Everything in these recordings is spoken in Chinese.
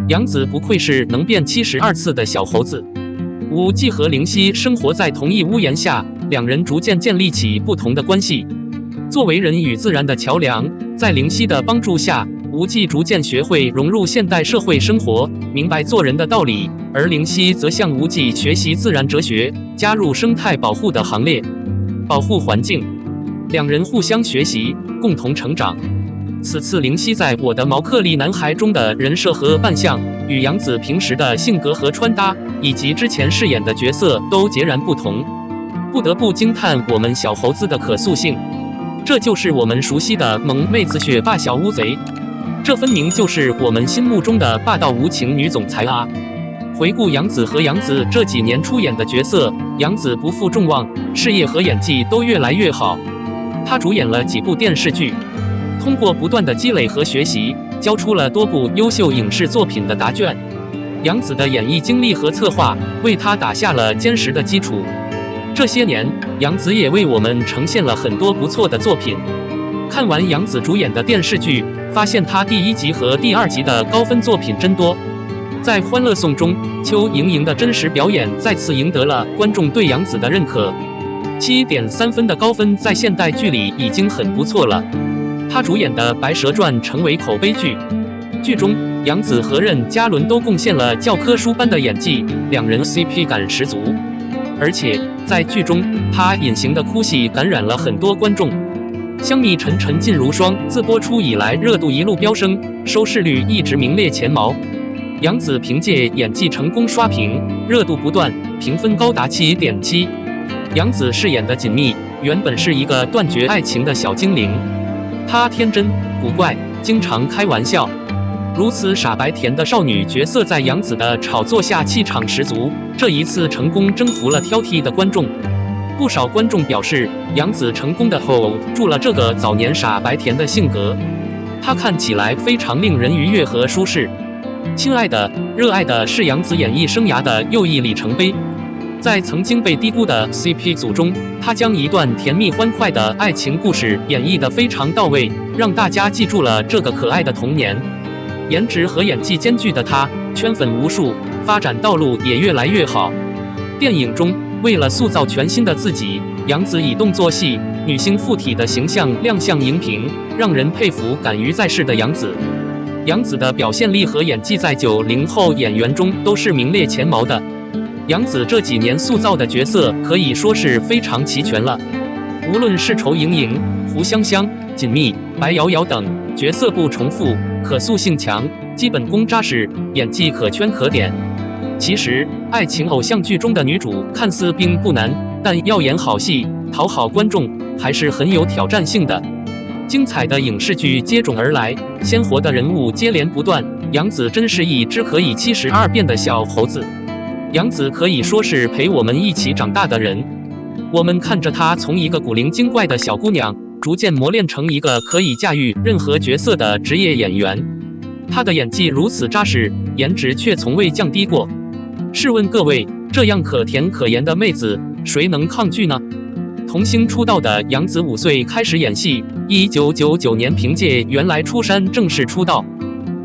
杨紫不愧是能变72次的小猴子。武纪和灵犀生活在同一屋檐下，两人逐渐建立起不同的关系。作为人与自然的桥梁，在灵犀的帮助下，无忌逐渐学会融入现代社会生活，明白做人的道理，而灵犀则向无忌学习自然哲学，加入生态保护的行列，保护环境。两人互相学习，共同成长。此次灵犀在《我的毛克利男孩》中的人设和扮相，与杨紫平时的性格和穿搭，以及之前饰演的角色都截然不同，不得不惊叹我们小猴子的可塑性。这就是我们熟悉的萌妹子学霸小乌贼，这分明就是我们心目中的霸道无情女总裁啊！回顾杨紫和杨紫这几年出演的角色，杨紫不负众望，事业和演技都越来越好。她主演了几部电视剧，通过不断的积累和学习，交出了多部优秀影视作品的答卷。杨紫的演艺经历和策划为她打下了坚实的基础。这些年，杨紫也为我们呈现了很多不错的作品。看完杨紫主演的电视剧，发现她第1集和第2集的高分作品真多。在《欢乐颂》中，邱莹莹的真实表演再次赢得了观众对杨紫的认可。7.3分的高分在现代剧里已经很不错了。她主演的《白蛇传》成为口碑剧，剧中杨紫和任嘉伦都贡献了教科书般的演技，两人 CP 感十足。而且在剧中，她隐形的哭戏感染了很多观众。香蜜沉沉烬如霜自播出以来热度一路飙升，收视率一直名列前茅。杨紫凭借演技成功刷屏，热度不断，评分高达7.7。杨紫饰演的锦觅原本是一个断绝爱情的小精灵，她天真古怪，经常开玩笑。如此傻白甜的少女角色，在杨紫的炒作下气场十足，这一次成功征服了挑剔的观众。不少观众表示，杨紫成功地 hold 住了这个早年傻白甜的性格，她看起来非常令人愉悦和舒适。亲爱的，热爱的是杨紫演艺生涯的又一里程碑。在曾经被低估的 CP 组中，她将一段甜蜜欢快的爱情故事演绎得非常到位，让大家记住了这个可爱的童年。颜值和演技兼具的她，圈粉无数，发展道路也越来越好。电影中，为了塑造全新的自己，杨紫以动作戏、女星附体的形象亮相荧屏，让人佩服敢于在世的杨紫。杨紫的表现力和演技在90后演员中都是名列前茅的。杨紫这几年塑造的角色可以说是非常齐全了，无论是仇莹莹、胡香香、锦觅、白瑶瑶等，角色不重复，可塑性强，基本功扎实，演技可圈可点。其实，爱情偶像剧中的女主看似并不难，但要演好戏、讨好观众，还是很有挑战性的。精彩的影视剧接踵而来，鲜活的人物接连不断，杨紫真是一只可以72变的小猴子。杨紫可以说是陪我们一起长大的人，我们看着她从一个古灵精怪的小姑娘，逐渐磨练成一个可以驾驭任何角色的职业演员。她的演技如此扎实，颜值却从未降低过。试问各位，这样可甜可盐的妹子，谁能抗拒呢？童星出道的杨紫5岁开始演戏，1999年凭借《原来出山》正式出道。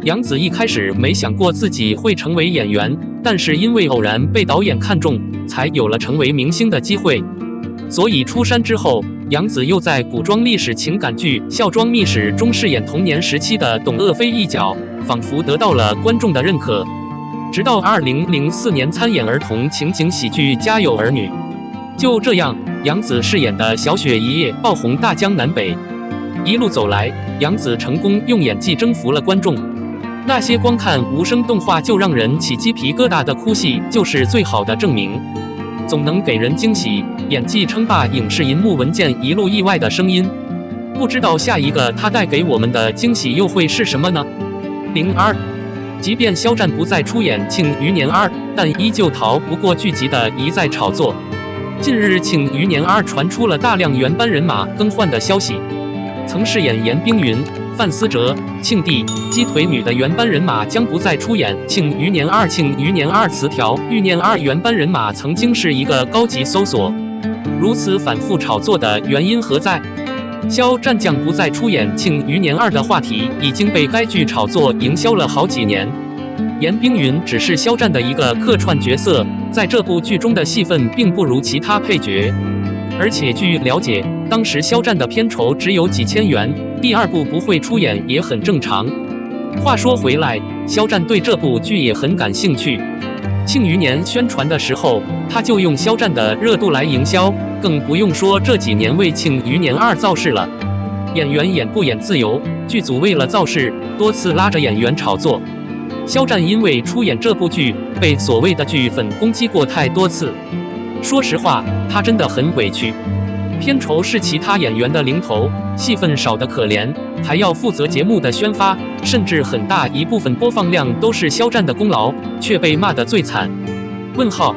杨紫一开始没想过自己会成为演员，但是因为偶然被导演看中，才有了成为明星的机会。所以出山之后，杨紫又在古装历史情感剧《孝庄秘史》中饰演童年时期的董鄂妃一角，仿佛得到了观众的认可。直到2004年参演儿童情景喜剧《家有儿女》。就这样，杨紫饰演的小雪一夜爆红大江南北。一路走来，杨紫成功用演技征服了观众。那些光看无声动画就让人起鸡皮疙瘩的哭戏，就是最好的证明。总能给人惊喜，演技称霸影视银幕文件一路意外的声音。不知道下一个他带给我们的惊喜又会是什么呢？02，即便肖战不再出演《庆余年2》，但依旧逃不过剧集的一再炒作。近日，《庆余年2》传出了大量原班人马更换的消息。曾饰演严冰云、范思哲、庆帝、鸡腿女的原班人马将不再出演《庆余年2》。《庆余年2》词条：余年2原班人马曾经是一个高级搜索。如此反复炒作的原因何在？肖战将不再出演《庆余年2》的话题已经被该剧炒作营销了好几年。严冰云只是肖战的一个客串角色，在这部剧中的戏份并不如其他配角。而且据了解，当时肖战的片酬只有几千元，第二部不会出演也很正常。话说回来，肖战对这部剧也很感兴趣。庆余年宣传的时候，他就用肖战的热度来营销，更不用说这几年为庆余年2造势了。演员演不演自由，剧组为了造势，多次拉着演员炒作。肖战因为出演这部剧，被所谓的剧粉攻击过太多次。说实话，他真的很委屈。片酬是其他演员的零头，戏份少得可怜，还要负责节目的宣发，甚至很大一部分播放量都是肖战的功劳，却被骂得最惨。问号。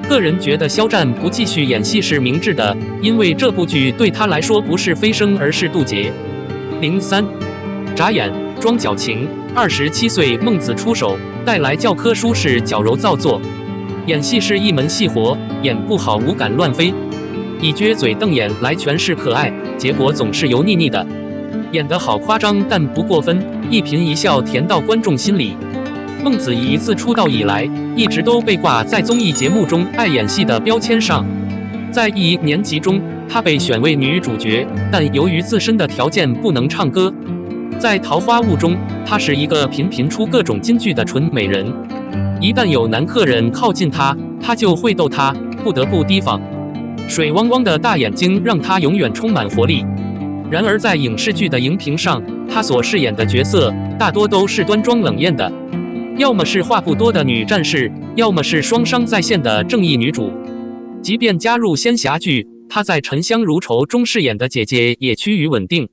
个人觉得肖战不继续演戏是明智的，因为这部剧对他来说不是飞升，而是渡劫。03，眨眼装矫情，27岁孟子出手，带来教科书式矫揉造作。演戏是一门细活，演不好无敢乱飞，以撅嘴瞪眼来诠释可爱，结果总是油腻腻的。演得好夸张但不过分，一颦一笑甜到观众心里。孟子以自出道以来，一直都被挂在综艺节目中爱演戏的标签上。在1年级中，她被选为女主角，但由于自身的条件不能唱歌。在《桃花坞》中，她是一个频频出各种金句的纯美人。一旦有男客人靠近她，她就会逗他，不得不提防。水汪汪的大眼睛让她永远充满活力。然而在影视剧的荧屏上，她所饰演的角色大多都是端庄冷艳的。要么是话不多的女战士，要么是双商在线的正义女主。即便加入仙侠剧，她在《沉香如愁》中饰演的姐姐也趋于稳定。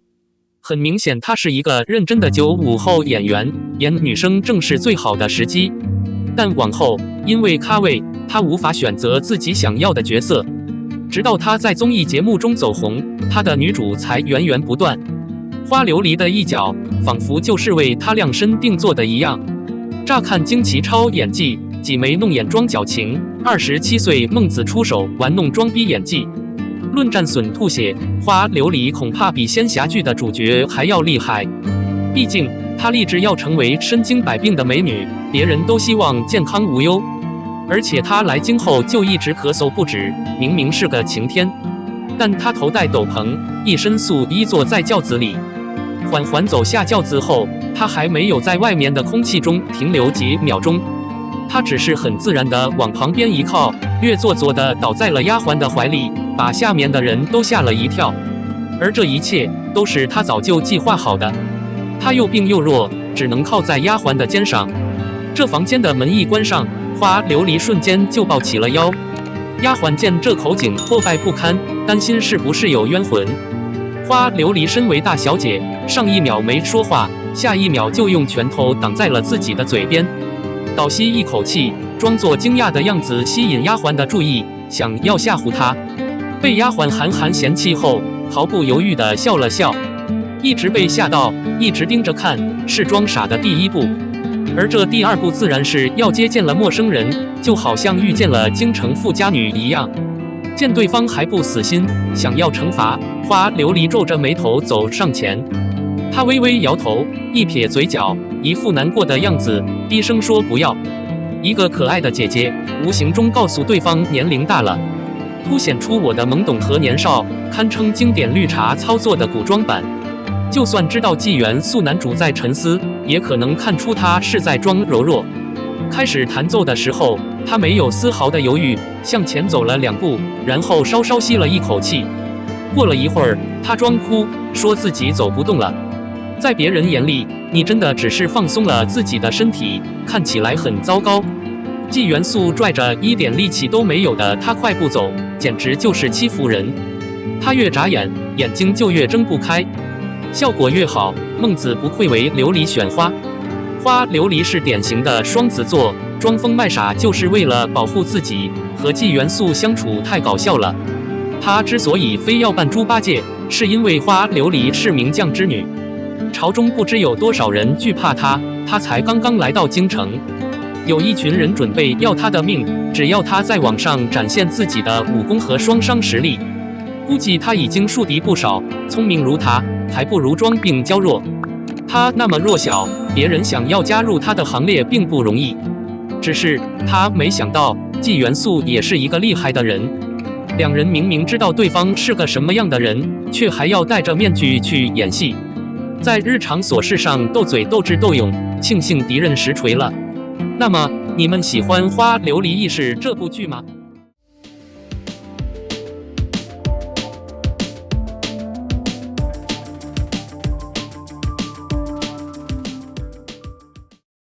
很明显，她是一个认真的95后演员，演女生正是最好的时机。但往后，因为咖位，她无法选择自己想要的角色。直到她在综艺节目中走红，她的女主才源源不断。花琉璃的一角，仿佛就是为她量身定做的一样。乍看惊奇超演技，挤眉弄眼装矫情，27岁孟子出手玩弄装逼演技。论战损吐血，花琉璃恐怕比仙侠剧的主角还要厉害。毕竟她立志要成为身经百病的美女，别人都希望健康无忧。而且她来京后就一直咳嗽不止，明明是个晴天，但她头戴斗篷，一身素衣坐在轿子里。缓缓走下轿子后，他还没有在外面的空气中停留几秒钟，他只是很自然地往旁边一靠，略做作地倒在了丫鬟的怀里，把下面的人都吓了一跳。而这一切都是他早就计划好的。他又病又弱，只能靠在丫鬟的肩上。这房间的门一关上，花琉璃瞬间就抱起了腰。丫鬟见这口井破败不堪，担心是不是有冤魂。花琉璃身为大小姐，上一秒没说话，下一秒就用拳头挡在了自己的嘴边。倒吸一口气，装作惊讶的样子吸引丫鬟的注意，想要吓唬她。被丫鬟韩寒嫌弃后，毫不犹豫地笑了笑。一直被吓到，一直盯着看，是装傻的第一步。而这第二步自然是要接见了陌生人，就好像遇见了京城富家女一样。见对方还不死心，想要惩罚，花琉璃皱着眉头走上前。她微微摇头，一撇嘴角，一副难过的样子，低声说不要。一个可爱的姐姐，无形中告诉对方年龄大了，凸显出我的懵懂和年少，堪称经典绿茶操作的古装版。就算知道纪元素男主在沉思，也可能看出他是在装柔弱。开始弹奏的时候，他没有丝毫的犹豫，向前走了2步，然后稍稍吸了一口气。过了一会儿，他装哭，说自己走不动了。在别人眼里，你真的只是放松了自己的身体，看起来很糟糕。纪元素拽着一点力气都没有的他快步走，简直就是欺负人。他越眨眼，眼睛就越睁不开，效果越好。孟子不愧为琉璃选花。花琉璃是典型的双子座，装疯卖傻就是为了保护自己，和纪元素相处太搞笑了。他之所以非要扮猪八戒，是因为花琉璃是名将之女，朝中不知有多少人惧怕他，他才刚刚来到京城，有一群人准备要他的命，只要他在网上展现自己的武功和双商实力，估计他已经树敌不少。聪明如他，还不如装病娇弱。他那么弱小，别人想要加入他的行列并不容易。只是他没想到，季元素也是一个厉害的人。两人明明知道对方是个什么样的人，却还要戴着面具去演戏，在日常琐事上斗嘴斗智斗勇，庆幸敌人实锤了。那么，你们喜欢《花琉璃异事》这部剧吗？